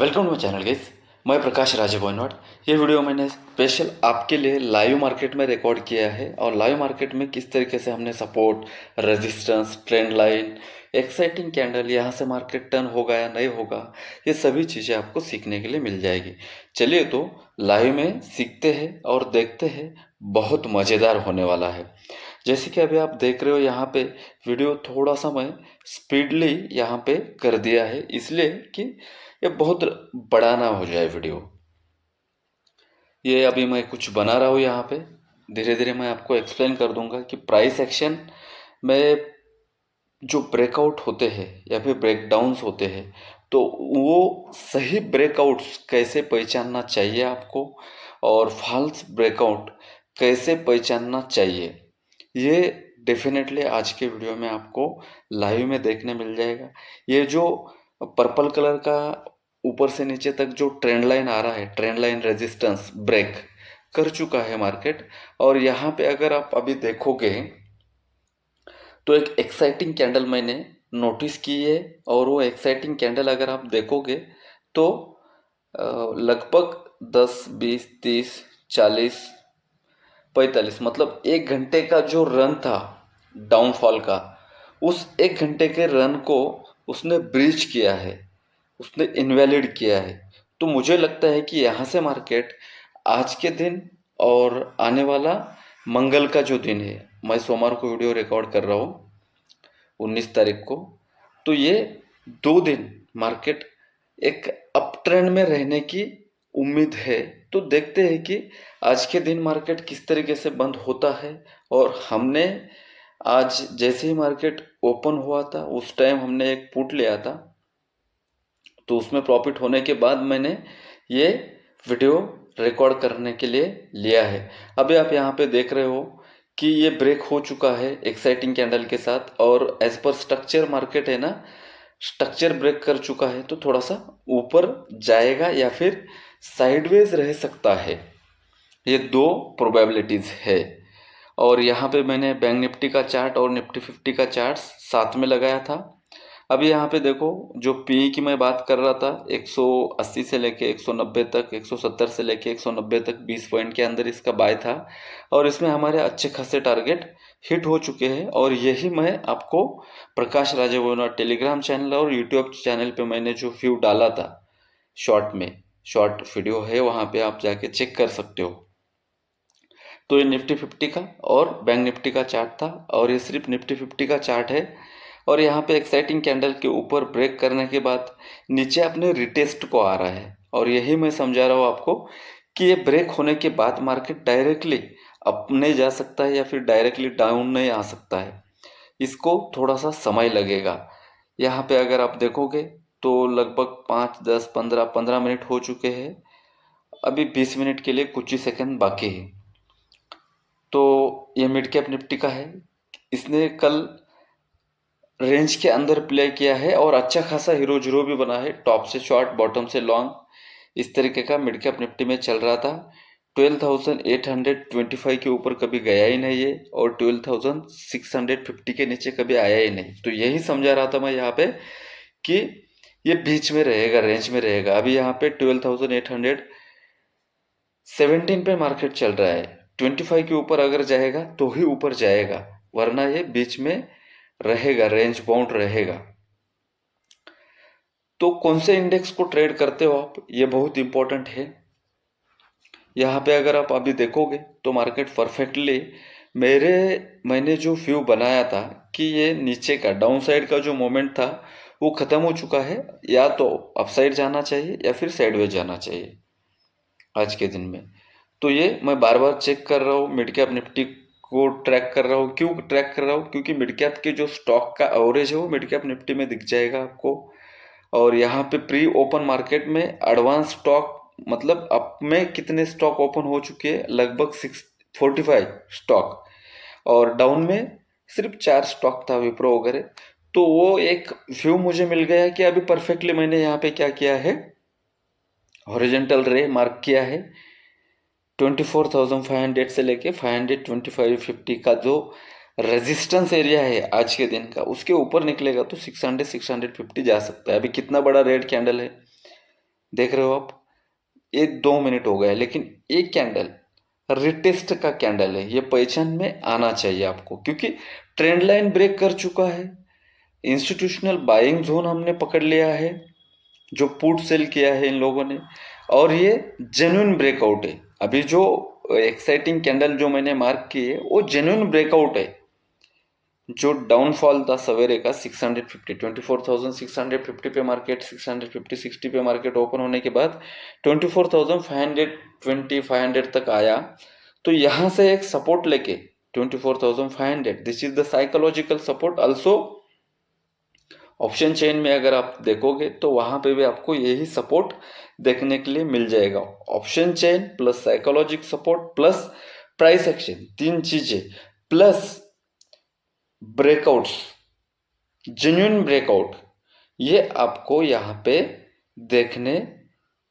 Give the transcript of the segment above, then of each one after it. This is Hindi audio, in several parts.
Welcome to my channel guys. मैं प्रकाश राजे बोयनवाड। ये वीडियो मैंने स्पेशल आपके लिए लाइव मार्केट में रिकॉर्ड किया है और लाइव मार्केट में किस तरीके से हमने support, resistance, trend line, exciting candle, यहाँ से मार्केट टर्न होगा या नहीं होगा, ये सभी चीज़ें आपको सीखने के लिए मिल जाएगी। चलिए तो लाइव में सीखते हैं और देखते हैं, बहुत मज़ेदार होने वाला है। जैसे कि अभी आप देख रहे हो यहाँ पे वीडियो थोड़ा सा मैं स्पीडली यहाँ पे कर दिया है, इसलिए कि ये बहुत बड़ा ना हो जाए वीडियो। ये अभी मैं कुछ बना रहा हूँ यहाँ पे, धीरे धीरे मैं आपको एक्सप्लेन कर दूंगा कि प्राइस एक्शन में जो ब्रेकआउट होते हैं या फिर ब्रेकडाउन्स होते हैं, तो वो सही ब्रेकआउट्स कैसे पहचानना चाहिए आपको और फॉल्स ब्रेकआउट कैसे पहचानना चाहिए, ये डेफिनेटली आज के वीडियो में आपको लाइव में देखने मिल जाएगा। ये जो पर्पल कलर का ऊपर से नीचे तक जो ट्रेंड लाइन आ रहा है, ट्रेंड लाइन रेजिस्टेंस ब्रेक कर चुका है मार्केट। और यहाँ पे अगर आप अभी देखोगे तो एक एक्साइटिंग कैंडल मैंने नोटिस की है, और वो एक्साइटिंग कैंडल अगर आप देखोगे तो लगभग 10, 20, 30, 40, 45 मतलब 1 घंटे का जो रन था डाउनफॉल का, उस 1 घंटे के रन को उसने ब्रीच किया है, उसने इनवैलिड किया है। तो मुझे लगता है कि यहाँ से मार्केट आज के दिन और आने वाला मंगल का जो दिन है, मैं सोमवार को वीडियो रिकॉर्ड कर रहा हूँ 19 तारीख को, तो ये 2 दिन मार्केट एक अप ट्रेंड में रहने की उम्मीद है। तो देखते हैं कि आज के दिन मार्केट किस तरीके से बंद होता है। और हमने आज जैसे ही मार्केट ओपन हुआ था उस टाइम हमने एक पुट लिया था, तो उसमें प्रॉफिट होने के बाद मैंने ये वीडियो रिकॉर्ड करने के लिए लिया है। अभी आप यहाँ पे देख रहे हो कि ये ब्रेक हो चुका है एक्साइटिंग कैंडल के साथ, और एज पर स्ट्रक्चर मार्केट है ना, स्ट्रक्चर ब्रेक कर चुका है तो थोड़ा सा ऊपर जाएगा या फिर साइडवेज रह सकता है। ये दो प्रोबेबिलिटीज है। और यहाँ पे मैंने बैंक निफ्टी का चार्ट और निफ्टी 50 का चार्ट साथ में लगाया था। अभी यहाँ पे देखो, जो पी की मैं बात कर रहा था 180 से लेके 190 तक, 170 से लेके 190 तक 20 पॉइंट के अंदर इसका बाय था, और इसमें हमारे अच्छे खासे टारगेट हिट हो चुके हैं। और यही मैं आपको प्रकाश राजभवन टेलीग्राम चैनल और यूट्यूब चैनल पे मैंने जो व्यू डाला था शॉर्ट में, शॉर्ट वीडियो है वहाँ पे आप जाके चेक कर सकते हो। तो ये निफ्टी 50 का और बैंक निफ्टी का चार्ट था, और ये सिर्फ निफ्टी 50 का चार्ट है। और यहाँ पे एक्साइटिंग कैंडल के ऊपर ब्रेक करने के बाद नीचे अपने रिटेस्ट को आ रहा है, और यही मैं समझा रहा हूँ आपको कि ये ब्रेक होने के बाद मार्केट डायरेक्टली अपने जा सकता है या फिर डायरेक्टली डाउन नहीं आ सकता है। इसको थोड़ा सा समय लगेगा। यहाँ पे अगर आप देखोगे तो लगभग 5, 10, 15 मिनट हो चुके हैं, अभी 20 मिनट के लिए कुछ ही सेकंड बाकी है। तो ये मिड कैप निफ्टी का है, इसने कल रेंज के अंदर प्ले किया है और अच्छा खासा हीरो जीरो भी बना है, टॉप से शॉर्ट बॉटम से लॉन्ग, इस तरीके का मिड कैप निफ्टी में चल रहा था। 12,825 के ऊपर कभी गया ही नहीं है, और 12,650 के नीचे कभी आया ही नहीं। तो यही समझा रहा था मैं यहाँ पे कि ये बीच में रहेगा, रेंज में रहेगा। अभी यहाँ पे 12,817 पे मार्केट चल रहा है। 25 के ऊपर अगर जाएगा तो ही ऊपर जाएगा, वरना ये बीच में रहेगा, रेंज बाउंड रहेगा। तो कौन से इंडेक्स को ट्रेड करते हो आप, ये बहुत इंपॉर्टेंट है। यहाँ पे अगर आप अभी देखोगे तो मार्केट परफेक्टली मैंने जो व्यू बनाया था कि ये नीचे का डाउन साइड का जो मोमेंट था वो खत्म हो चुका है, या तो अपसाइड जाना चाहिए या फिर साइडवेज जाना चाहिए आज के दिन में। तो ये मैं बार बार चेक कर रहा हूँ, मिड कैप निफ्टी को ट्रैक कर रहा हूँ। क्यों ट्रैक कर रहा हूँ? क्योंकि मिड कैप के जो स्टॉक का एवरेज है वो मिड कैप निफ्टी में दिख जाएगा आपको। और यहाँ पे प्री ओपन मार्केट में एडवांस स्टॉक, मतलब अप में कितने स्टॉक ओपन हो चुके हैं, लगभग 645 स्टॉक, और डाउन में सिर्फ 4 स्टॉक था, विप्रो वगैरह। तो वो एक व्यू मुझे मिल गया कि अभी परफेक्टली मैंने यहाँ पे क्या किया है, हॉरिजॉन्टल रे मार्क किया है। 24,500 से लेके 525.50 का जो रेजिस्टेंस एरिया है आज के दिन का, उसके ऊपर निकलेगा तो 600 650 जा सकता है। अभी कितना बड़ा रेड कैंडल है, देख रहे हो आप, ये 2 मिनट हो गया, लेकिन एक कैंडल रिटेस्ट का कैंडल है, ये पहचान में आना चाहिए आपको, क्योंकि ट्रेंड लाइन ब्रेक कर चुका है, इंस्टीट्यूशनल बाइंग जोन हमने पकड़ लिया है, जो पुट सेल किया है इन लोगों ने, और ये जेन्युइन ब्रेकआउट है। अभी जो एक्साइटिंग कैंडल जो मैंने मार्क की है वो जेन्युइन ब्रेकआउट है। जो डाउनफॉल था सवेरे का 650, 24,650 पे मार्केट, 650 60 पे मार्केट ओपन होने के बाद 24,520 500 तक आया, तो यहां से एक सपोर्ट लेके 24,500, this is the psychological support also. Option chain में अगर आप देखोगे तो वहां पे भी आपको यही सपोर्ट देखने के लिए मिल जाएगा। Option chain plus psychologic support plus price action, 3 चीजें प्लस ब्रेकआउट्स, जेन्युइन ब्रेकआउट, ये आपको यहाँ पे देखने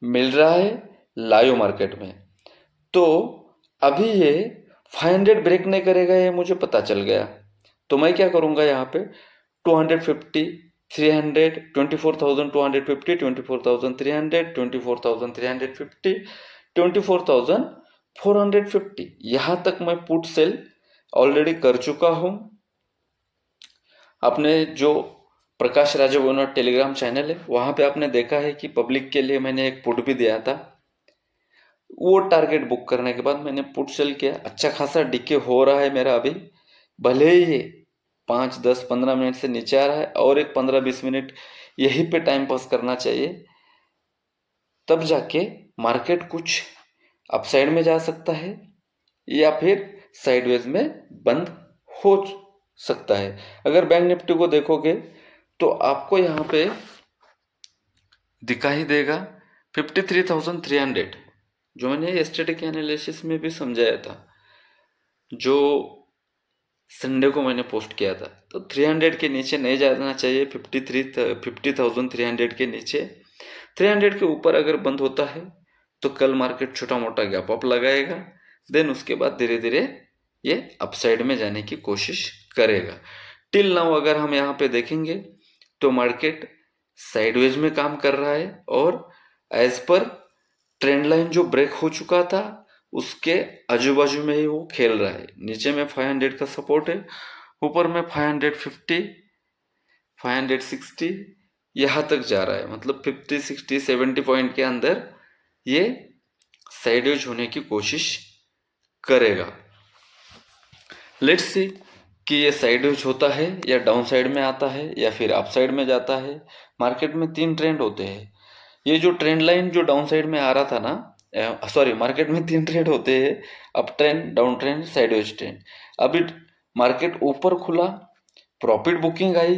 मिल रहा है लाइव मार्केट में। तो अभी ये 500 ब्रेक नहीं करेगा, ये मुझे पता चल गया। तो मैं क्या करूंगा यहाँ पे 250 300, 24,250, 24,300, 24,350, 24,450, यहां तक मैं पुट सेल ऑलरेडी कर चुका हूं। आपने जो प्रकाश राजू ओनर टेलीग्राम चैनल है वहां पे आपने देखा है कि पब्लिक के लिए मैंने एक पुट भी दिया था। वो टारगेट बुक करने के बाद मैंने पुट सेल किया, अच्छा खासा डिके हो रहा है मेरा अभी, भले ही ये 5 10 15 मिनट से नीचे आ रहा है, और एक 15 20 मिनट यहीं पे टाइम पास करना चाहिए, तब जाके मार्केट कुछ अपसाइड में जा सकता है या फिर साइडवेज में बंद हो सकता है। अगर बैंक निफ्टी को देखोगे तो आपको यहाँ पे दिखाई देगा 53,300, जो मैंने यस्टरडे के एनालिसिस में भी समझाया था, जो संडे को मैंने पोस्ट किया था। तो 300 के नीचे नहीं जाना चाहिए, 50,300 के नीचे। 300 के ऊपर अगर बंद होता है तो कल मार्केट छोटा मोटा गैप अप लगाएगा, देन उसके बाद धीरे धीरे ये अपसाइड में जाने की कोशिश करेगा। टिल नाउ अगर हम यहाँ पे देखेंगे तो मार्केट साइडवेज में काम कर रहा है, और एज पर ट्रेंड लाइन जो ब्रेक हो चुका था उसके आजू बाजू में ही वो खेल रहा है। नीचे में 500 का सपोर्ट है, ऊपर में 550 560 यहाँ तक जा रहा है, मतलब 50 60 70 पॉइंट के अंदर ये साइडवेज होने की कोशिश करेगा। लेट्स सी कि ये साइडवेज होता है या डाउन साइड में आता है या फिर अप साइड में जाता है। मार्केट में 3 ट्रेंड होते हैं। ये जो ट्रेंड लाइन जो डाउन साइड में आ रहा था ना, सॉरी, मार्केट में 3 ट्रेंड होते हैं, up trend, down trend, sideways trend. अभी मार्केट ऊपर खुला, प्रॉफिट बुकिंग आई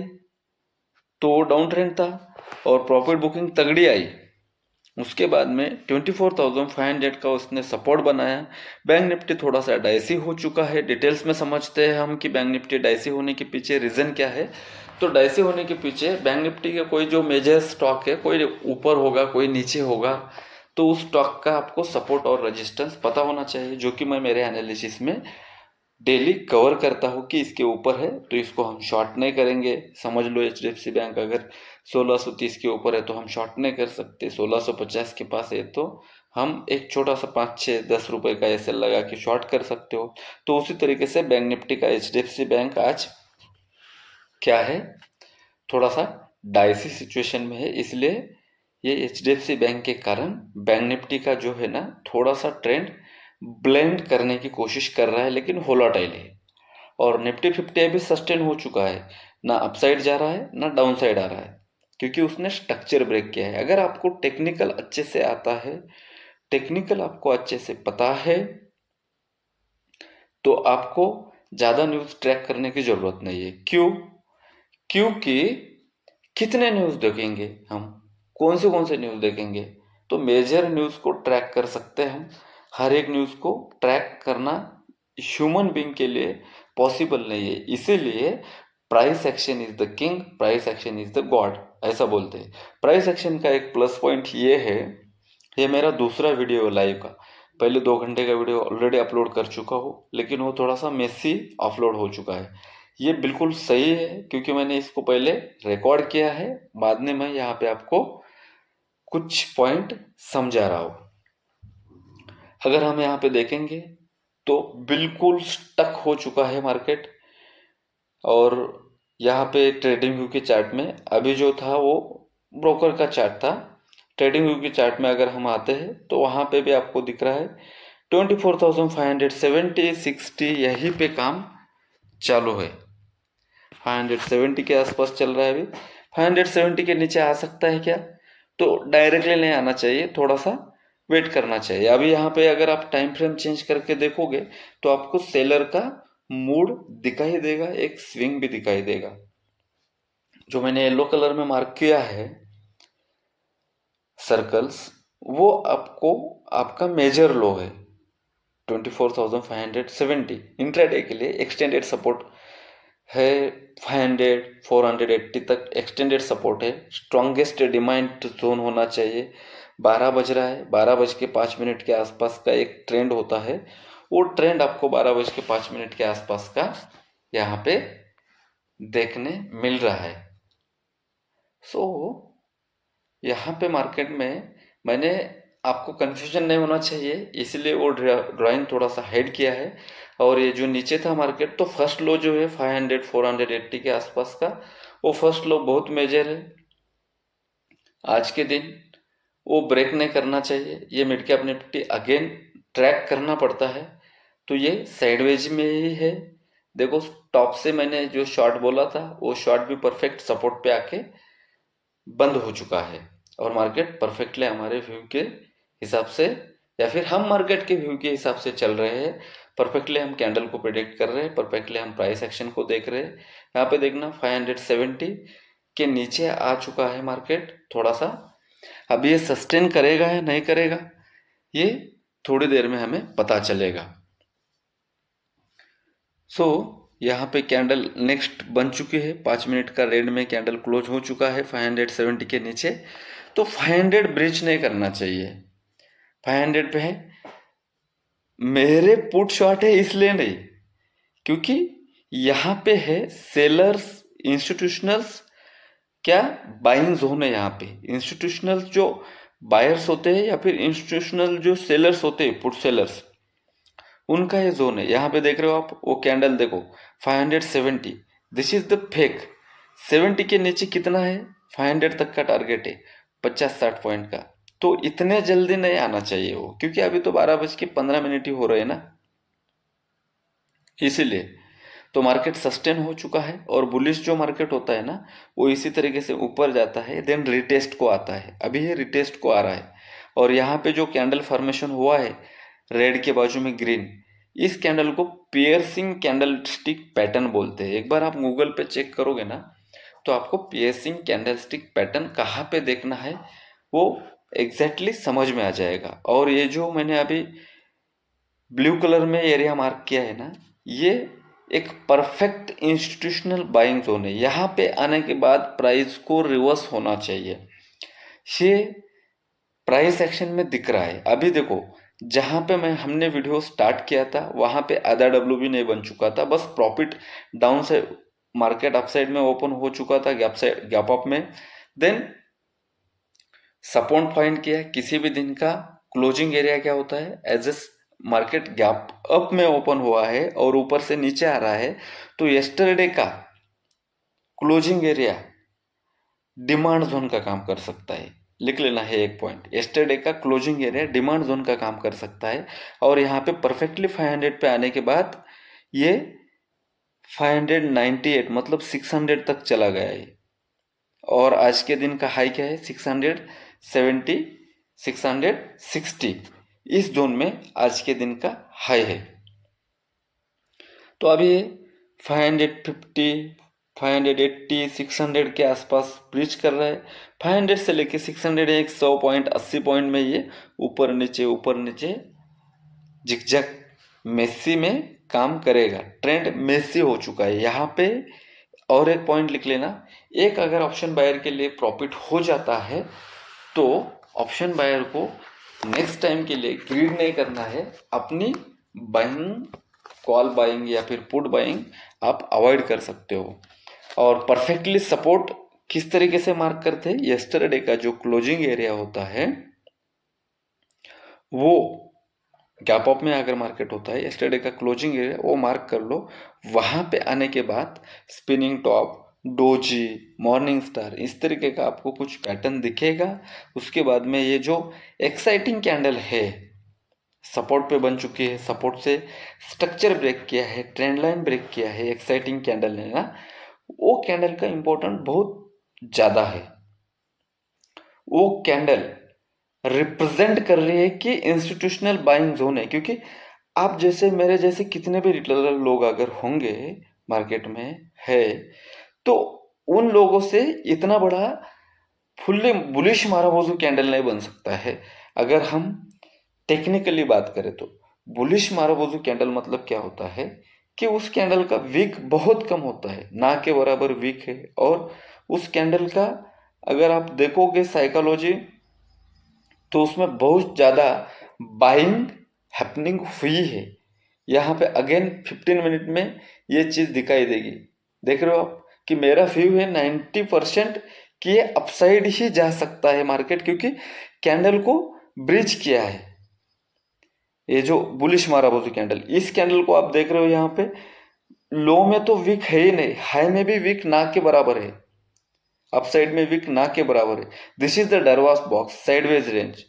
तो डाउन ट्रेंड था, और प्रॉफिट बुकिंग तगड़ी आई, उसके बाद में 24,500 का उसने सपोर्ट बनाया। बैंक निफ्टी थोड़ा सा डाइसी हो चुका है, डिटेल्स में समझते हैं हम कि बैंक निफ्टी डाइसी होने के पीछे रीजन क्या है। तो डाइसी होने के पीछे बैंक निफ्टी के कोई जो मेजर स्टॉक है, कोई ऊपर होगा कोई नीचे होगा, तो उस स्टॉक का आपको सपोर्ट और रेजिस्टेंस पता होना चाहिए, जो कि मैं मेरे एनालिसिस में डेली कवर करता हूँ कि इसके ऊपर है तो इसको हम शॉर्ट नहीं करेंगे। समझ लो HDFC बैंक अगर 1630 के ऊपर है तो हम शॉर्ट नहीं कर सकते, 1650 के पास है तो हम एक छोटा सा 5 6 10 रुपए का एसएल लगा के शॉर्ट कर सकते हो। तो उसी तरीके से बैंक निफ्टी का HDFC बैंक आज क्या है, थोड़ा सा डाइसी सिचुएशन में है, इसलिए ये HDFC बैंक के कारण बैंक निफ्टी का जो है ना थोड़ा सा ट्रेंड ब्लेंड करने की कोशिश कर रहा है, लेकिन वोलेटाइल है। और निफ्टी 50 अभी सस्टेन हो चुका है, ना अपसाइड जा रहा है ना डाउन साइड आ रहा है, क्योंकि उसने स्ट्रक्चर ब्रेक किया है। अगर आपको टेक्निकल अच्छे से आता है, टेक्निकल आपको अच्छे से पता है, तो आपको ज्यादा न्यूज ट्रैक करने की जरूरत नहीं है। क्यों? क्योंकि कितने न्यूज देखेंगे हम, कौन से न्यूज देखेंगे? तो मेजर न्यूज को ट्रैक कर सकते हैं हम। हर एक न्यूज को ट्रैक करना ह्यूमन बीइंग के लिए पॉसिबल नहीं है, इसीलिए price action is the king, price action is the God, ऐसा बोलते हैं। प्राइस एक्शन का एक प्लस पॉइंट ये है, ये मेरा दूसरा वीडियो लाइव का, पहले 2 घंटे का वीडियो ऑलरेडी अपलोड कर चुका हूँ, लेकिन वो थोड़ा सा मेसी अपलोड हो चुका है। ये बिल्कुल सही है क्योंकि मैंने इसको पहले रिकॉर्ड किया है, बाद में मैं यहाँ पे आपको कुछ पॉइंट समझा रहा हूँ। अगर हम यहाँ पे देखेंगे तो बिल्कुल स्टक हो चुका है मार्केट। और यहाँ पे ट्रेडिंग व्यू के चार्ट में अभी जो था वो ब्रोकर का चार्ट था। ट्रेडिंग व्यू के चार्ट में अगर हम आते हैं तो वहाँ पे भी आपको दिख रहा है 24,570 60 यहीं पे काम चालू है। 570 के आसपास चल रहा है अभी। 570 के नीचे आ सकता है क्या? तो डायरेक्टली नहीं आना चाहिए, थोड़ा सा वेट करना चाहिए। अभी यहाँ पे अगर आप टाइम फ्रेम चेंज करके देखोगे तो आपको सेलर का मूड दिखाई देगा, एक स्विंग भी दिखाई देगा। जो मैंने येलो कलर में मार्क किया है सर्कल्स, वो आपको आपका मेजर लो है 24,570। इंट्राडे के लिए एक्सटेंडेड सपोर्ट है 500 480 तक एक्सटेंडेड सपोर्ट है। स्ट्रॉन्गेस्ट डिमांड जोन होना चाहिए। 12 बज रहा है, 12:05 के आसपास का एक ट्रेंड होता है, वो ट्रेंड आपको 12:05 के आसपास का यहाँ पे देखने मिल रहा है। सो यहाँ पे मार्केट में मैंने आपको कंफ्यूजन नहीं होना चाहिए, इसलिए वो ड्राइंग थोड़ा सा हाइड किया है। और ये जो नीचे था मार्केट, तो फर्स्ट लो जो है 500 480 के आसपास का, वो फर्स्ट लो बहुत मेजर है। आज के दिन वो ब्रेक नहीं करना चाहिए। ये mid cap Nifty again track करना पड़ता है, तो ये साइडवेज में ही है। देखो टॉप से मैंने जो शॉर्ट बोला था वो शॉर्ट भी परफेक्ट सपोर्ट पे आके बंद हो चुका है। और मार्केट परफेक्टली हमारे व्यू के हिसाब से, या फिर हम मार्केट के व्यू के हिसाब से चल रहे हैं। परफेक्टली हम कैंडल को प्रेडिक्ट कर रहे हैं, परफेक्टली हम प्राइस एक्शन को देख रहे हैं। यहाँ पे देखना 570 के नीचे आ चुका है मार्केट थोड़ा सा। अब ये सस्टेन करेगा या नहीं करेगा, ये थोड़ी देर में हमें पता चलेगा। सो यहाँ पे कैंडल नेक्स्ट बन चुकी है, 5 मिनट का रेड में कैंडल क्लोज हो चुका है 570 के नीचे। तो 500 ब्रिज नहीं करना चाहिए। 500 पे है, मेरे पुट शॉर्ट है इसलिए नहीं, क्योंकि यहाँ पे है सेलर्स इंस्टीट्यूशनल्स, क्या बाइंग जोन है। यहाँ पे इंस्टीट्यूशनल जो बायर्स होते हैं या फिर इंस्टीट्यूशनल जो सेलर्स होते हैं पुट सेलर्स, उनका ये जोन है। यहाँ पे देख रहे हो आप, वो कैंडल देखो 570, दिस इज द फेक। 70 के नीचे कितना है, 500 तक का टारगेट है 50-60 पॉइंट का। तो इतने जल्दी नहीं आना चाहिए वो, क्योंकि अभी तो 12:15 ही हो रहे हैं ना, इसीलिए। तो मार्केट सस्टेन हो चुका है। और बुलिश जो मार्केट होता है ना, वो इसी तरीके से ऊपर जाता है, देन रिटेस्ट को आता है। अभी ये रिटेस्ट को आ रहा है। और यहाँ पे जो कैंडल फॉर्मेशन हुआ है रेड के बाजू में ग्रीन, इस कैंडल को पियर्सिंग कैंडल स्टिक पैटर्न बोलते हैं। एक बार आप गूगल पे चेक करोगे ना, तो आपको पियर्सिंग कैंडल स्टिक पैटर्न कहाँ पे देखना है वो एग्जैक्टली समझ में आ जाएगा। और ये जो मैंने अभी ब्लू कलर में एरिया मार्क किया है ना, ये एक परफेक्ट इंस्टीट्यूशनल बाइंग जोन है। यहाँ पे आने के बाद प्राइस को रिवर्स होना चाहिए। ये प्राइस एक्शन में दिख रहा है। अभी देखो, जहां पे हमने वीडियो स्टार्ट किया था वहां पे आधा डब्ल्यू भी नहीं बन चुका था, बस प्रॉफिट डाउन से मार्केट अपसाइड में ओपन हो चुका था, गैप अप में। देन सपोर्ट पॉइंट किया। किसी भी दिन का क्लोजिंग एरिया क्या होता है, as a market gap up में ओपन हुआ है और ऊपर से नीचे आ रहा है, तो यस्टरडे का क्लोजिंग एरिया डिमांड जोन का काम कर सकता है। लिख लेना है एक पॉइंट, यस्टरडे का क्लोजिंग एरिया डिमांड जोन का काम कर सकता है। और यहाँ पे परफेक्टली 500 पे आने के बाद ये 598 मतलब 600 तक चला गया है। और आज के दिन का हाई क्या है, 670 660, इस जोन में आज के दिन का हाई है। तो अभी 550 580 600 के आसपास ब्रीच कर रहा है। 500 से लेके 600 एक 100 पॉइंट 80 पॉइंट में ये ऊपर नीचे जिगजैग मेसी में काम करेगा। ट्रेंड मेसी हो चुका है यहाँ पे। और एक पॉइंट लिख लेना, एक अगर ऑप्शन बायर के लिए प्रॉफिट हो जाता है तो ऑप्शन बायर को नेक्स्ट टाइम के लिए ग्रीड नहीं करना है। अपनी बाइंग, कॉल बाइंग या फिर पुट बाइंग आप अवॉइड कर सकते हो। और परफेक्टली सपोर्ट किस तरीके से मार्क करते हैं? यस्टरडे का जो क्लोजिंग एरिया होता है वो गैप अप में अगर मार्केट होता है, यस्टरडे का क्लोजिंग एरिया वो मार्क कर लो। वहां पे आने के बाद spinning top, doji, morning star, इस तरीके का आपको कुछ पैटर्न दिखेगा। उसके बाद में ये जो एक्साइटिंग कैंडल है, सपोर्ट पे बन चुकी है, सपोर्ट से स्ट्रक्चर ब्रेक किया है, ट्रेंड लाइन ब्रेक किया है, एक्साइटिंग कैंडल है ना, वो कैंडल का इंपॉर्टेंट बहुत ज्यादा है। वो कैंडल रिप्रेजेंट कर रही है कि इंस्टीट्यूशनल बाइंग जोन है, क्योंकि आप जैसे मेरे जैसे कितने भी रिटेलर लोग अगर होंगे मार्केट में है, तो उन लोगों से इतना बड़ा फुल्ली बुलिश माराबोजू कैंडल नहीं बन सकता है। अगर हम टेक्निकली बात करें तो बुलिश माराबोजू कैंडल मतलब क्या होता है कि उस कैंडल का वीक बहुत कम होता है, ना के बराबर वीक है, और उस कैंडल का अगर आप देखोगे साइकोलॉजी तो उसमें बहुत ज़्यादा बाइंग हैपनिंग हुई है। यहाँ पे अगेन 15 मिनट में ये चीज़ दिखाई देगी। देख रहे हो आप कि मेरा व्यू है 90% कि ये अपसाइड ही जा सकता है मार्केट, क्योंकि कैंडल को ब्रिज किया है। ये जो बुलिश मारा बाजू कैंडल, इस कैंडल को आप देख रहे हो यहाँ पे लो में तो वीक है ही नहीं, हाई में भी वीक ना के बराबर है, अपसाइड में वीक ना के बराबर है। This is the Darvas box sideways range.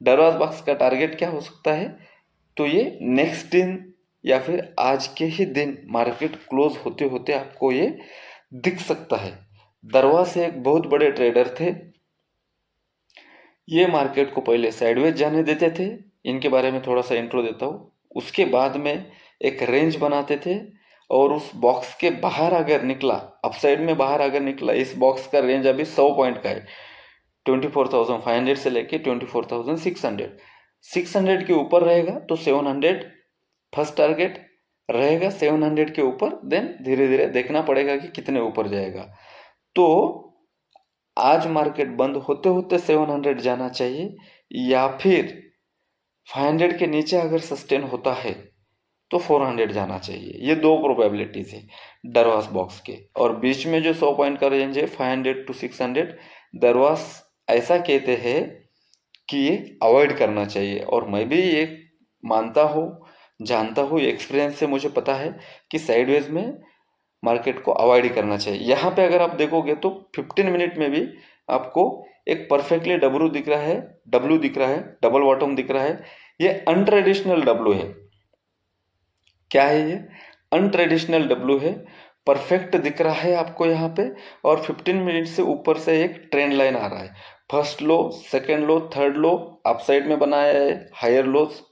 Darvas box का टारगेट क्या हो सकता है? तो ये नेक्स्ट दिन या फिर आज के ही दिन मार्केट क्लोज होते होते आपको ये दिख सकता है। दरवास एक बहुत बड़े ट्रेडर थे, ये मार्केट को पहले साइडवेज जाने देते थे। इनके बारे में थोड़ा सा इंट्रो देता हूँ। उसके बाद में एक रेंज बनाते थे, और उस बॉक्स के बाहर अगर निकला, अपसाइड में बाहर अगर निकला, इस बॉक्स का रेंज अभी 100 पॉइंट का है, 24,500 से लेके 24,600। 600 के ऊपर रहेगा तो 700 फर्स्ट टारगेट रहेगा, 700 के ऊपर देन धीरे धीरे देखना पड़ेगा कि कितने ऊपर जाएगा। तो आज मार्केट बंद होते होते 700 जाना चाहिए, या फिर 500 के नीचे अगर सस्टेन होता है तो 400 जाना चाहिए। ये दो प्रोबेबिलिटीज है दरवास बॉक्स के, और बीच में जो 100 पॉइंट का रेंज है 500 to 600, दरवास ऐसा कहते हैं कि ये अवॉइड करना चाहिए। और मैं भी ये मानता हूँ, जानता हूँ, एक्सपीरियंस से मुझे पता है कि साइडवेज में मार्केट को अवॉइड ही करना चाहिए। यहाँ पे अगर आप देखोगे तो 15 मिनट में भी आपको एक परफेक्टली डब्ल्यू दिख रहा है, डबल बॉटम दिख रहा है। ये अनट्रेडिशनल डब्ल्यू है। क्या है ये? अनट्रेडिशनल डब्ल्यू है, परफेक्ट दिख रहा है आपको यहाँ पे। और 15 मिनट से ऊपर से एक ट्रेंड लाइन आ रहा है, फर्स्ट लो, सेकेंड लो, थर्ड लो अपसाइड में बनाया है, हायर लोस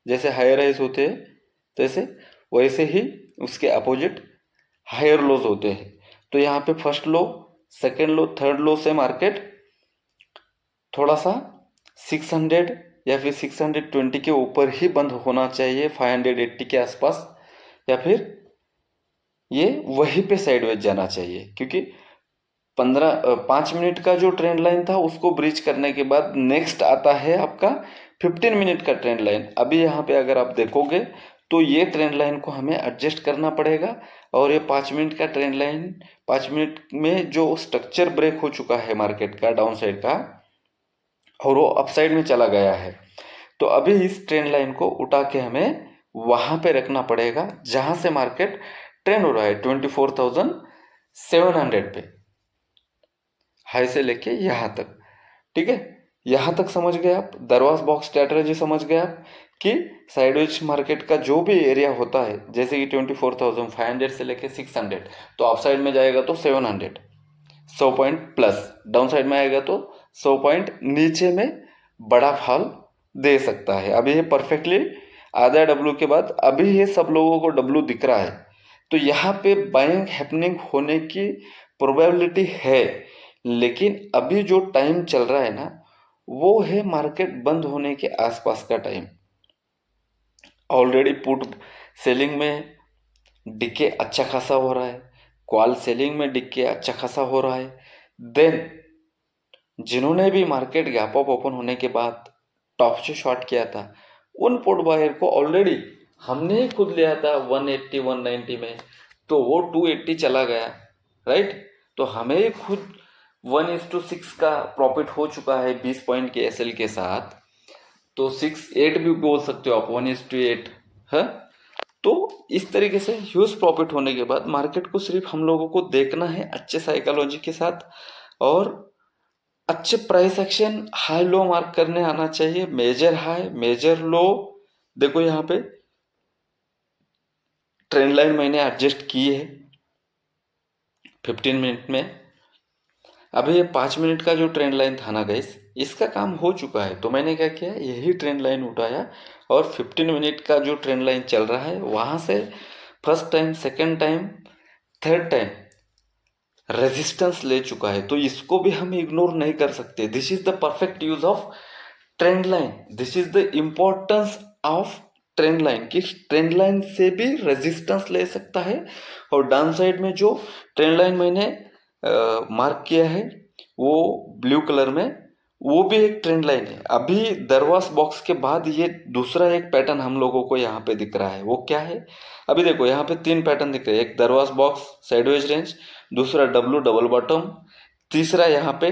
जैसे हायर हाइज होते हैं तैसे, वैसे ही उसके अपोजिट हायर लोज होते हैं। तो यहाँ पे फर्स्ट लो, सेकेंड लो, थर्ड लो से मार्केट थोड़ा सा 600 या फिर 620 के ऊपर ही बंद होना चाहिए, 580 के आसपास, या फिर ये वहीं पे साइडवेज जाना चाहिए। क्योंकि 5 मिनट का जो ट्रेंड लाइन था उसको ब्रिज करने के बाद नेक्स्ट आता है आपका 15 मिनट का ट्रेंड लाइन। अभी यहाँ पे अगर आप देखोगे तो ये ट्रेंड लाइन को हमें एडजस्ट करना पड़ेगा, और ये 5 मिनट का ट्रेंड लाइन, 5 मिनट में जो स्ट्रक्चर ब्रेक हो चुका है मार्केट का डाउन साइड का, और वो अपसाइड में चला गया है, तो अभी इस ट्रेंड लाइन को उठा के हमें वहां पे रखना पड़ेगा जहां से मार्केट ट्रेंड हो रहा है 24,700 पे, हाई से लेके यहां तक। ठीक है, यहां तक समझ गए आप? दरवाज बॉक्स स्ट्रेटजी समझ गए आप कि साइडवेज मार्केट का जो भी एरिया होता है, जैसे कि 24,500 से लेके 600, तो अपसाइड में जाएगा तो 700, 100 पॉइंट प्लस, डाउन साइड में आएगा तो 100 पॉइंट नीचे में बड़ा फॉल दे सकता है। अभी ये परफेक्टली आधा डब्ल्यू के बाद अभी ये सब लोगों को डब्ल्यू दिख रहा है, तो यहाँ पे बाइंग हैपनिंग होने की प्रोबेबिलिटी है। लेकिन अभी जो टाइम चल रहा है ना, वो है मार्केट बंद होने के आसपास का टाइम। ऑलरेडी पुट सेलिंग में डिके अच्छा खासा हो रहा है, कॉल सेलिंग में डिके अच्छा खासा हो रहा है। देन जिन्होंने भी मार्केट गैप अप ओपन होने के बाद टॉप से शॉर्ट किया था, उन पुट बायर को ऑलरेडी हमने ही खुद लिया था 180 190 में, तो वो 280 चला गया, राइट? तो हमें ही खुद 1:6 का प्रॉफिट हो चुका है 20 पॉइंट के एसएल के साथ, तो 6-8 भी बोल सकते हो आप, 1:8 है। तो इस तरीके से ह्यूज प्रॉफिट होने के बाद मार्केट को सिर्फ हम लोगों को देखना है अच्छे साइकोलॉजी के साथ, और अच्छे price action high low mark करने आना चाहिए, मेजर हाई मेजर लो। देखो यहाँ पे ट्रेंड लाइन मैंने एडजस्ट की है 15 मिनट में। अभी ये 5 मिनट का जो ट्रेंड लाइन था ना गाइस, इसका काम हो चुका है, तो मैंने क्या किया, यही ट्रेंड लाइन उठाया और 15 मिनट का जो ट्रेंड लाइन चल रहा है वहां से first time, second time, third time resistance ले चुका है, तो इसको भी हम इग्नोर नहीं कर सकते। This is the perfect use of trend line, this is the importance of trend line, कि ट्रेंड लाइन से भी रेजिस्टेंस ले सकता है। और डाउन साइड में जो ट्रेंड लाइन मैंने मार्क किया है वो ब्लू कलर में, वो भी एक ट्रेंड लाइन है। अभी दरवाज बॉक्स के बाद ये दूसरा एक पैटर्न हम लोगों को यहाँ पे दिख रहा है, वो क्या है, अभी देखो यहाँ पे 3 पैटर्न दिख रहे हैं। एक दरवाज बॉक्स साइडवेज रेंज, दूसरा डब्लू डबल बॉटम, तीसरा यहाँ पे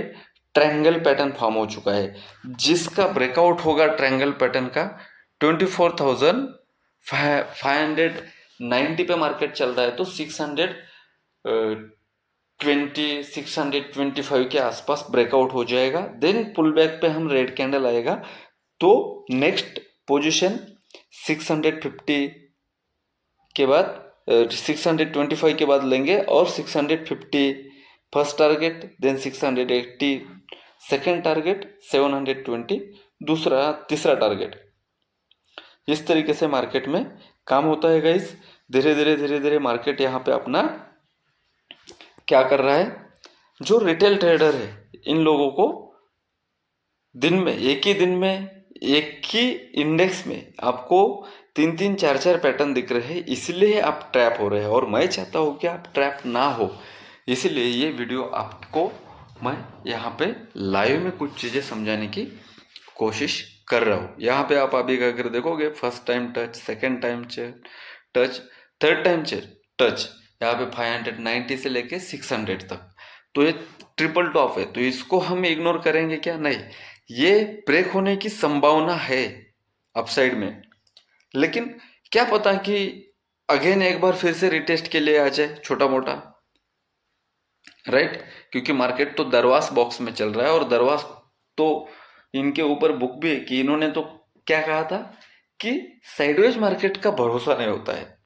ट्रायंगल पैटर्न फॉर्म हो चुका है, जिसका ब्रेकआउट होगा ट्रायंगल पैटर्न का 24,590 पे मार्केट चल रहा है, तो 625 के आसपास ब्रेकआउट हो जाएगा। देन पुल बैक पे हम रेड कैंडल आएगा, तो नेक्स्ट पोजीशन 650 के बाद 625 के बाद लेंगे, और 650 first target, then 680 second target, 720 दूसरा तीसरा टारगेट। इस तरीके से मार्केट में काम होता है गाइस। धीरे धीरे मार्केट यहाँ पे अपना क्या कर रहा है, जो रिटेल ट्रेडर है इन लोगों को दिन में, एक ही दिन में एक ही इंडेक्स में आपको 3-4 पैटर्न दिख रहे हैं, इसलिए आप ट्रैप हो रहे हैं। और मैं चाहता हूँ कि आप ट्रैप ना हो, इसलिए ये वीडियो आपको मैं यहाँ पे लाइव में कुछ चीज़ें समझाने की कोशिश कर रहा हूँ। यहाँ पे आप अभी अगर देखोगे, first time touch, second time touch, third time touch, यहाँ पे 590 से लेके 600 तक, तो ये ट्रिपल टॉप है, तो इसको हम इग्नोर करेंगे क्या, नहीं, ये ब्रेक होने की संभावना है अपसाइड में, लेकिन क्या पता कि अगेन एक बार फिर से रिटेस्ट के लिए आ जाए छोटा मोटा, राइट। क्योंकि मार्केट तो दरवाज बॉक्स में चल रहा है, और दरवाज तो इनके ऊपर बुक भी है कि इन्होंने तो क्या कहा था कि साइडवेज मार्केट का भरोसा नहीं होता है,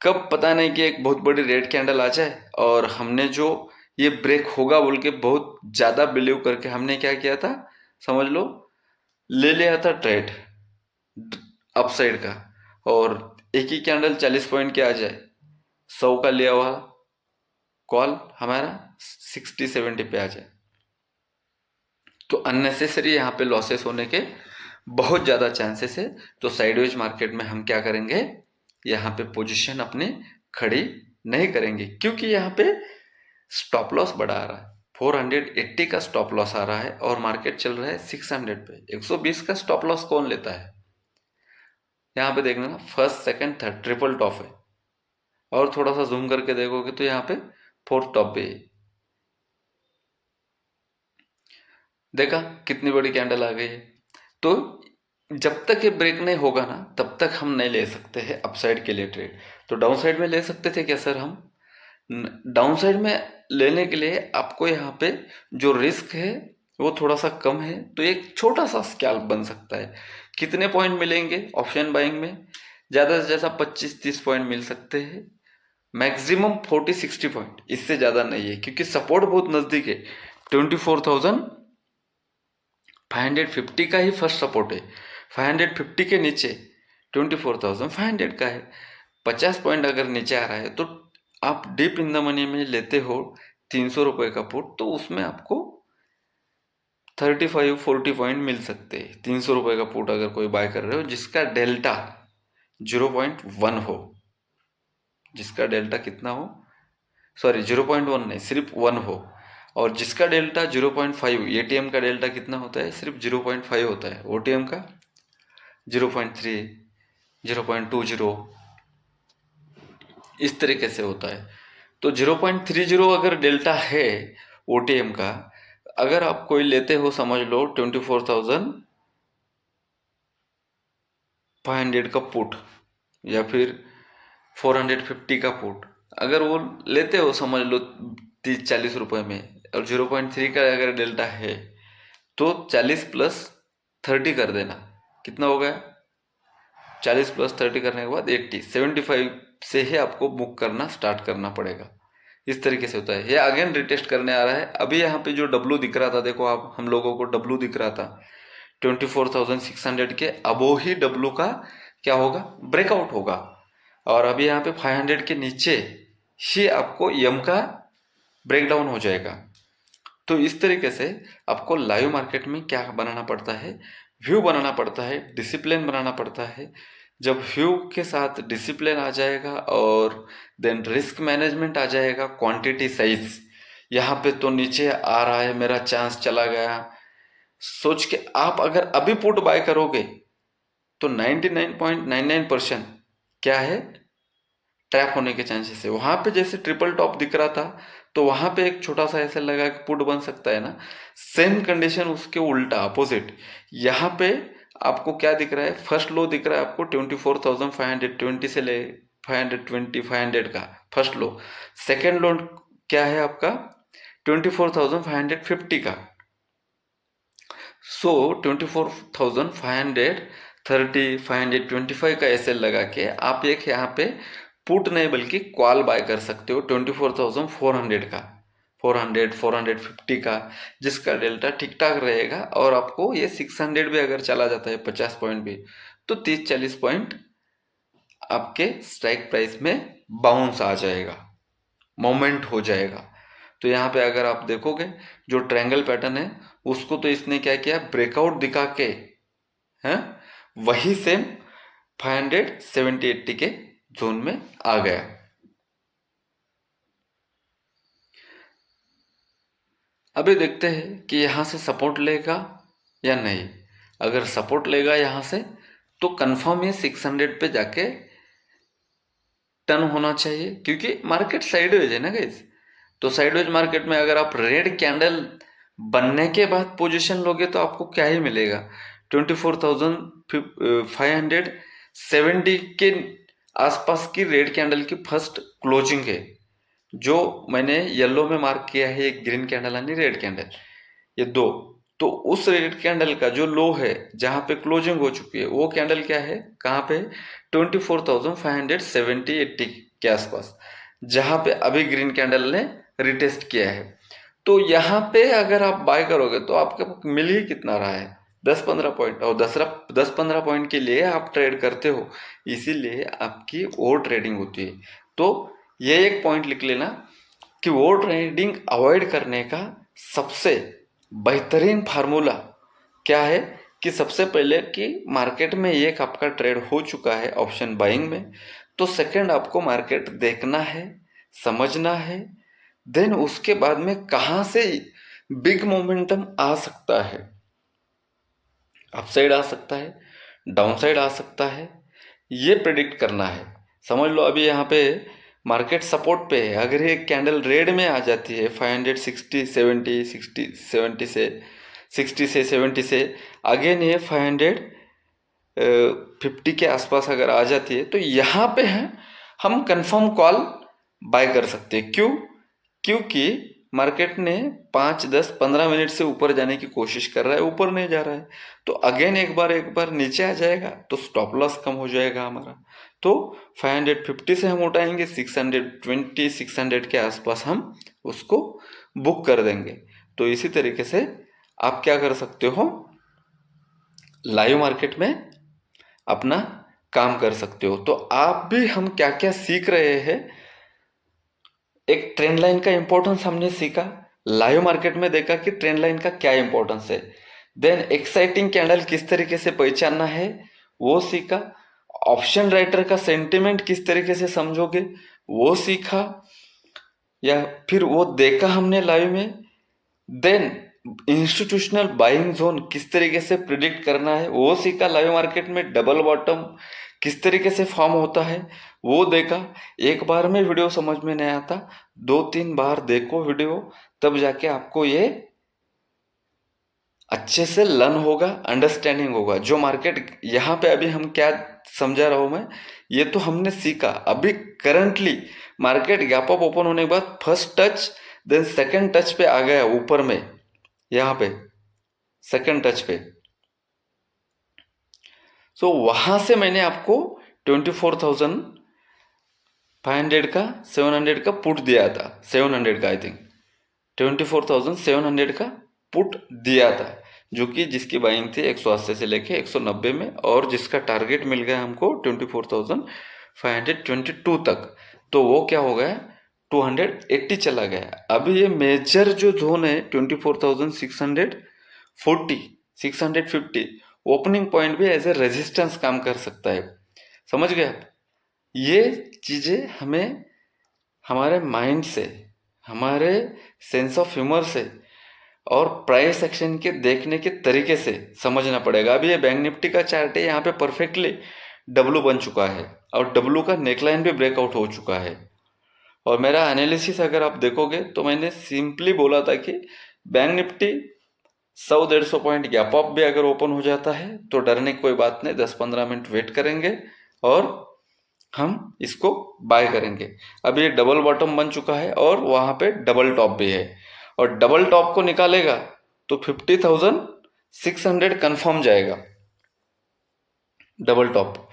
कब पता नहीं कि एक बहुत बड़ी रेड कैंडल आ जाए, और हमने जो ये ब्रेक होगा बोल के बहुत ज्यादा बिलीव करके हमने क्या किया था, समझ लो, ले लिया था ट्रेड अपसाइड का, और एक ही कैंडल 40 पॉइंट के आ जाए, 100 का लिया हुआ कॉल हमारा 60-70 पे आ जाए, तो अननेसेसरी यहाँ पे लॉसेस होने के बहुत ज़्यादा चांसेस है। तो साइडवेज मार्केट में हम क्या करेंगे, यहाँ पे पोजीशन अपनी खड़ी नहीं करेंगे, क्योंकि यहाँ पे स्टॉप लॉस बड़ा आ रहा है, 480 का स्टॉप लॉस आ रहा है, और मार्केट चल रहा है 600 पे। 120 का स्टॉप लॉस कौन लेता है, यहाँ पे देखना ना, first second third triple top है, और थोड़ा सा जूम करके देखोगे तो यहाँ पे फोर्थ टॉप पे है। देखा कितनी बड़ी कैंडल आ गई है। तो जब तक ये ब्रेक नहीं होगा ना, तब तक हम नहीं ले सकते हैं अपसाइड के लिए ट्रेड। तो डाउन साइड में ले सकते थे क्या सर हम, डाउन साइड में लेने के लिए आपको यहाँ पे जो रिस्क है वो थोड़ा सा कम है, तो एक छोटा सा स्कैल्प बन सकता है। कितने पॉइंट मिलेंगे ऑप्शन बाइंग में, ज़्यादा से ज़्यादा 25-30 पॉइंट मिल सकते हैं, मैक्सिमम 40-60 पॉइंट, इससे ज़्यादा नहीं है, क्योंकि सपोर्ट बहुत नज़दीक है। 24,550 का ही फर्स्ट सपोर्ट है, 550 के नीचे 24,500 का है। 50 पॉइंट अगर नीचे आ रहा है, तो आप डीप इन द मनी में लेते हो 300 रुपये का पुट, तो उसमें आपको 35-40 पॉइंट मिल सकते हैं। 300 रुपये का पुट अगर कोई बाय कर रहे हो जिसका डेल्टा 0.1 हो, जिसका डेल्टा कितना हो, सॉरी 0.1 नहीं, सिर्फ 1 हो, और जिसका डेल्टा 0.5, एटीएम का डेल्टा कितना होता है, सिर्फ 0.5 होता है, ओटीएम का 0.3, 0.20, इस तरीके से होता है। तो 0.30 अगर डेल्टा है, ओटीएम का, अगर आप कोई लेते हो समझ लो 24,500 का पुट या फिर 450 का पुट, अगर वो लेते हो समझ लो 30-40 रुपए में, और 0.3 का अगर डेल्टा है तो 40 + 30 कर देना, कितना हो गया? 40 + 30 करने के बाद 75 से ही आपको बुक करना स्टार्ट करना पड़ेगा। इस तरीके से होता है। ये अगेन रिटेस्ट करने आ रहा है। अभी यहाँ पे जो डब्लू दिख रहा था, देखो आप, हम लोगों को डब्लू दिख रहा था 24,600 के अबो ही डब्लू का क्या होगा? ब्रेकआउट होगा। और अभी यहाँ पे 500 के नीचे ही आपको यम का ब्रेकडाउन हो जाएगा। तो इस तरीके से आपको लाइव मार्केट में क्या बनाना पड़ता है? व्यू बनाना पड़ता है, डिसिप्लिन बनाना पड़ता है। जब व्यू के साथ डिसिप्लिन आ जाएगा और देन रिस्क मैनेजमेंट आ जाएगा, क्वांटिटी साइज यहाँ पे तो नीचे आ रहा है, मेरा चांस चला गया, सोच के आप अगर अभी पुट बाय करोगे तो 99.99% क्या है? ट्रैप होने के चांसेस है। वहां पे जैसे ट्रिपल टॉप दिख रहा था तो वहां पे एक छोटा सा ऐसे लगा कि पुट बन सकता है ना, सेम कंडीशन उसके उल्टा अपोजिट यहाँ पे आपको क्या दिख रहा है? फर्स्ट लो दिख रहा है आपको 24,520 से ले 520 का फर्स्ट लो। सेकेंड लो क्या है आपका? 24,550 का। सो 24,530 525 का एसएल लगा के आप एक यहाँ पे पुट नहीं बल्कि कॉल बाय कर सकते हो 24,400 का, 400 450 का, जिसका डेल्टा ठीक ठाक रहेगा। और आपको ये 600 भी अगर चला जाता है 50 पॉइंट भी, तो 30-40 पॉइंट आपके स्ट्राइक प्राइस में बाउंस आ जाएगा, मोमेंट हो जाएगा। तो यहाँ पे अगर आप देखोगे जो ट्रायंगल पैटर्न है उसको तो इसने क्या किया? ब्रेकआउट दिखा के हैं, वही सेम 570-80 के जोन में आ गया। अभी देखते हैं कि यहां से सपोर्ट लेगा या नहीं। अगर सपोर्ट लेगा यहां से तो कंफर्म ये 600 पे जाके टर्न होना चाहिए, क्योंकि मार्केट साइडवेज है ना गाइस। तो साइडवेज मार्केट में अगर आप रेड कैंडल बनने के बाद पोजीशन लोगे तो आपको क्या ही मिलेगा? 24,570 के आसपास की रेड कैंडल की फर्स्ट क्लोजिंग है, जो मैंने येलो में मार्क किया है, एक ग्रीन कैंडल यानी रेड कैंडल, ये दो। तो उस रेड कैंडल का जो लो है जहां पे क्लोजिंग हो चुकी है, वो कैंडल क्या है? कहां पे? 24,570-80 के आसपास, जहां पे अभी ग्रीन कैंडल ने रिटेस्ट किया है। तो यहाँ पे अगर आप बाय करोगे तो आपके मिल ही कितना रहा है? 10-15 पॉइंट। और 10-15 पॉइंट के लिए आप ट्रेड करते हो, इसीलिए आपकी ओवर ट्रेडिंग होती है। तो ये एक पॉइंट लिख लेना कि ओवर ट्रेडिंग अवॉइड करने का सबसे बेहतरीन फार्मूला क्या है? कि सबसे पहले कि मार्केट में एक आपका ट्रेड हो चुका है ऑप्शन बाइंग में, तो सेकंड आपको मार्केट देखना है, समझना है। देन उसके बाद में कहां से बिग मोमेंटम आ सकता है, अपसाइड आ सकता है, डाउनसाइड आ सकता है, ये प्रिडिक्ट करना है। समझ लो अभी यहाँ पे मार्केट सपोर्ट पे है, अगर ये कैंडल रेड में आ जाती है 560 70 60 70 से 60 से 70 से अगेन ये 550 के आसपास अगर आ जाती है तो यहाँ पे है हम कंफर्म कॉल बाय कर सकते हैं। क्यों? क्योंकि मार्केट ने 5-10-15 मिनट से ऊपर जाने की कोशिश कर रहा है, ऊपर नहीं जा रहा है। तो अगेन एक बार नीचे आ जाएगा तो स्टॉप लॉस कम हो जाएगा हमारा। तो 550 से हम उठाएंगे, 620 600 के आसपास हम उसको बुक कर देंगे। तो इसी तरीके से आप क्या कर सकते हो, लाइव मार्केट में अपना काम कर सकते हो। तो आप भी हम क्या क्या सीख रहे हैं, एक ट्रेंड लाइन का इंपॉर्टेंस हमने सीखा, लाइव मार्केट में देखा कि ट्रेंड लाइन का क्या इंपॉर्टेंस है। देन एक्साइटिंग कैंडल किस तरीके से पहचानना है वो सीखा। ऑप्शन राइटर का सेंटिमेंट किस तरीके से समझोगे वो सीखा, या फिर वो देखा हमने लाइव में। देन इंस्टीट्यूशनल बाइंग जोन किस तरीके से प्रिडिक्ट करना है वो सीखा। लाइव मार्केट में डबल बॉटम किस तरीके से फॉर्म होता है वो देखा। एक बार में वीडियो समझ में नहीं आता, 2-3 बार देखो वीडियो, तब जाके आपको ये अच्छे से लर्न होगा, अंडरस्टैंडिंग होगा। जो मार्केट यहाँ पे अभी हम क्या समझा रहा हूं मैं, ये तो हमने सीखा। अभी currently market gap up open होने के बाद first touch then second touch पे आ गया ऊपर में, यहाँ पे सेकंड टच पे। सो वहां से मैंने आपको 24,500 का 700 का पुट दिया था, 700 का आई थिंक 24,700 का पुट दिया था, जो कि जिसकी बाइंग थी 180 से लेके 190 में, और जिसका टारगेट मिल गया हमको 24,522 तक। तो वो क्या हो गया, 280 चला गया। अभी ये मेजर जो जोन है 24,640 650 ओपनिंग पॉइंट भी एज ए रेजिस्टेंस काम कर सकता है। समझ गए आप? ये चीजें हमें हमारे माइंड से, हमारे सेंस ऑफ ह्यूमर से और प्राइस एक्शन के देखने के तरीके से समझना पड़ेगा। अभी ये बैंक निफ्टी का चार्ट है, यहाँ पे परफेक्टली डब्लू बन चुका है और डब्लू का नेकलाइन भी ब्रेकआउट हो चुका है। और मेरा एनालिसिस अगर आप देखोगे तो मैंने सिंपली बोला था कि bank Nifty 100-150 point gap up भी अगर ओपन हो जाता है तो डरने की कोई बात नहीं, 10-15 मिनट वेट करेंगे और हम इसको बाय करेंगे। अब ये डबल बॉटम बन चुका है और वहां पे डबल टॉप भी है, और डबल टॉप को निकालेगा तो 50,600 कंफर्म जाएगा डबल टॉप,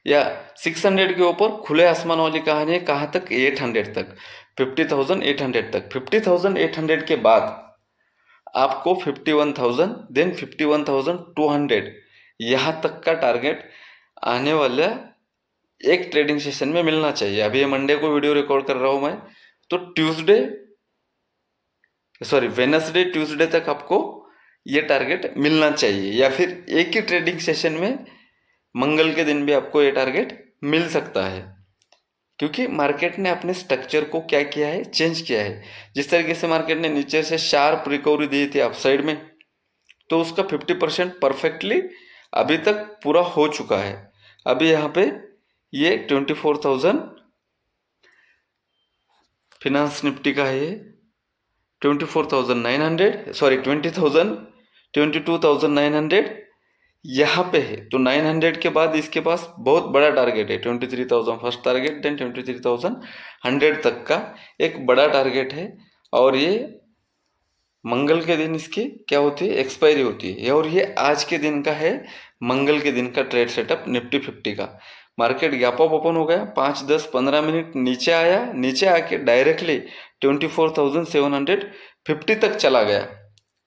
या 600 के ऊपर खुले आसमान वाली कहानी है। कहाँ तक? 800 तक, 50,800 तक। 50,800 के बाद आपको 51,000 देन 51,200 यहाँ तक का टारगेट आने वाला एक ट्रेडिंग सेशन में मिलना चाहिए। अभी ये मंडे को वीडियो रिकॉर्ड कर रहा हूं मैं, तो वेनसडे ट्यूसडे तक आपको ये टारगेट मिलना चाहिए, या फिर एक ही ट्रेडिंग सेशन में मंगल के दिन भी आपको ये टारगेट मिल सकता है। क्योंकि मार्केट ने अपने स्ट्रक्चर को क्या किया है, चेंज किया है। जिस तरीके से मार्केट ने नीचे से शार्प रिकवरी दी थी अपसाइड में, तो उसका 50% परफेक्टली अभी तक पूरा हो चुका है। अभी यहाँ पे ये 24,000 फिनांस निफ्टी का है, ये 24,900 सॉरी 22,900 यहाँ पे है। तो 900 के बाद इसके पास बहुत बड़ा टारगेट है, 23,000 फर्स्ट टारगेट, देन 23,100 तक का एक बड़ा टारगेट है। और ये मंगल के दिन इसकी क्या होती है, एक्सपायरी होती है। और ये आज के दिन का है, मंगल के दिन का ट्रेड सेटअप निफ्टी 50 का। मार्केट गैप अप ओपन हो गया, 5-10-15 मिनट नीचे आया, नीचे आके डायरेक्टली 24,750 तक चला गया।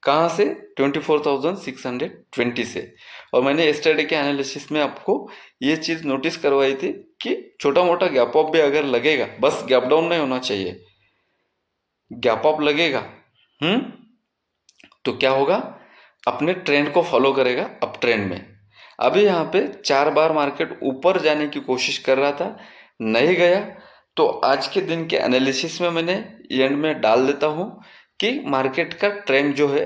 कहाँ से? 24,620 से। और मैंने यस्टरडे के एनालिसिस में आपको ये चीज नोटिस करवाई थी कि छोटा मोटा गैप अप भी अगर लगेगा, बस गैप डाउन नहीं होना चाहिए, गैप अप लगेगा तो क्या होगा, अपने ट्रेंड को फॉलो करेगा अप ट्रेंड में। अभी यहाँ पे 4 बार मार्केट ऊपर जाने की कोशिश कर रहा था, नहीं गया। तो आज के दिन के एनालिसिस में मैंने एंड में डाल देता हूँ कि मार्केट का ट्रेंड जो है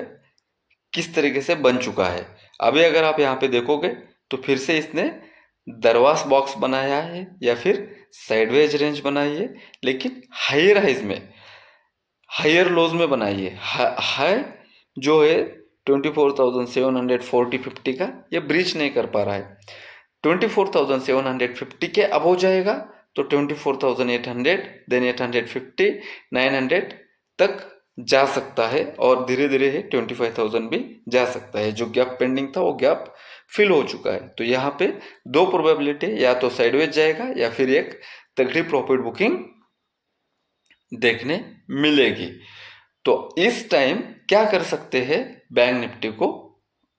किस तरीके से बन चुका है। अभी अगर आप यहाँ पे देखोगे तो फिर से इसने दरवास बॉक्स बनाया है या फिर साइडवेज रेंज बनाई है, लेकिन हायर हाइज में, हायर लोज में बनाई है। हाई जो है 24,740-50 का, ये ब्रीच नहीं कर पा रहा है। 24,750 के अब हो जाएगा तो 24,800 देन 850 900 तक जा सकता है, और धीरे धीरे 25,000 भी जा सकता है। जो गैप पेंडिंग था वो गैप फिल हो चुका है। तो यहाँ पे 2 प्रोबेबिलिटी, या तो साइडवेज जाएगा या फिर एक तगड़ी प्रॉफिट बुकिंग देखने मिलेगी। तो इस टाइम क्या कर सकते हैं, बैंक निफ्टी को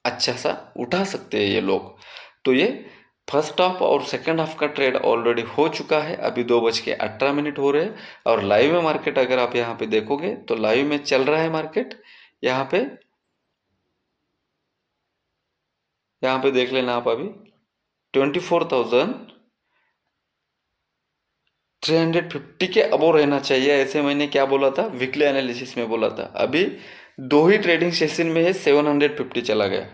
अच्छा सा उठा सकते हैं ये लोग। तो ये फर्स्ट हाफ और सेकंड हाफ का ट्रेड ऑलरेडी हो चुका है। अभी 2:18 हो रहे हैं, और लाइव में मार्केट अगर आप यहाँ पे देखोगे तो लाइव में चल रहा है मार्केट। यहाँ पे देख लेना आप, अभी 24,350 के अबो रहना चाहिए, ऐसे मैंने क्या बोला था, वीकली एनालिसिस में बोला था। अभी दो ही ट्रेडिंग सेशन में है 750 चला गया,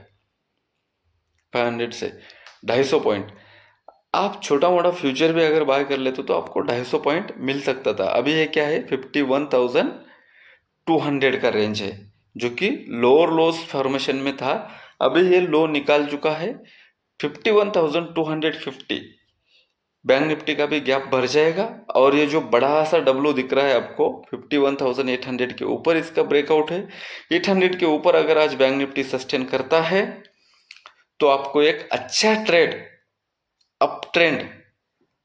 500 से 250 पॉइंट। आप छोटा मोटा फ्यूचर भी अगर बाय कर लेते तो आपको 250 पॉइंट मिल सकता था। अभी ये क्या है, 51,200 का रेंज है, जो कि लोअर लोस फॉर्मेशन में था। अभी ये लो निकाल चुका है 51,250। बैंक निफ्टी का भी गैप भर जाएगा, और ये जो बड़ा सा डब्लू दिख रहा है आपको 51,800 के ऊपर इसका ब्रेकआउट है। 800 के ऊपर अगर आज बैंक निफ्टी सस्टेन करता है तो आपको एक अच्छा ट्रेड, अप ट्रेंड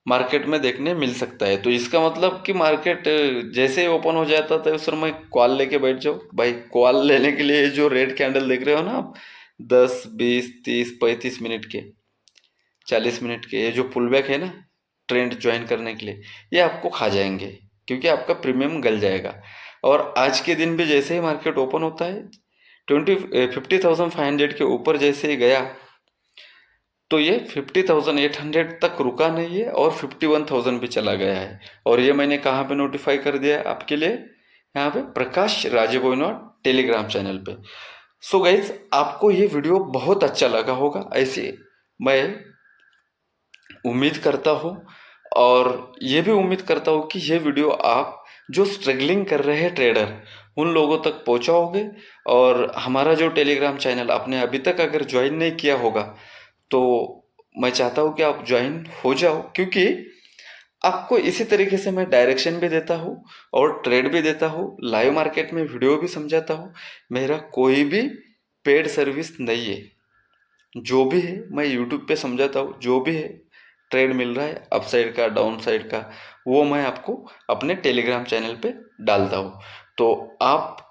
मार्केट में देखने मिल सकता है। तो इसका मतलब कि मार्केट जैसे ही ओपन हो जाता था उस समय कॉल लेके बैठ जाओ भाई। कॉल लेने के लिए जो रेड कैंडल देख रहे हो ना आप, 10, 20, 30, 35 मिनट के, 40 मिनट के, ये जो पुल बैक है ना ट्रेंड ज्वाइन करने के लिए, ये आपको खा जाएंगे, क्योंकि आपका प्रीमियम गल जाएगा। और आज के दिन भी जैसे ही मार्केट ओपन होता है 50,500 के ऊपर जैसे ही गया, तो ये 50,800 तक रुका नहीं है और 51,000 भी चला गया है। और ये मैंने कहाँ पे नोटिफाई कर दिया है आपके लिए, यहाँ पे प्रकाश राजेबोइनोट टेलीग्राम चैनल पे। सो गाइज, आपको ये वीडियो बहुत अच्छा लगा होगा, ऐसे मैं उम्मीद करता हूँ। और ये भी उम्मीद करता हूँ कि ये वीडियो आप जो स्ट्रगलिंग कर रहे हैं ट्रेडर, उन लोगों तक पहुँचाओगे। और हमारा जो टेलीग्राम चैनल आपने अभी तक अगर ज्वाइन नहीं किया होगा तो मैं चाहता हूँ कि आप ज्वाइन हो जाओ, क्योंकि आपको इसी तरीके से मैं डायरेक्शन भी देता हूँ और ट्रेड भी देता हूँ, लाइव मार्केट में वीडियो भी समझाता हूँ। मेरा कोई भी पेड सर्विस नहीं है, जो भी है मैं यूट्यूब पे समझाता हूँ। जो भी है ट्रेड मिल रहा है अप साइड का, डाउन साइड का, वो मैं आपको अपने टेलीग्राम चैनल पे डालता हूँ। तो आप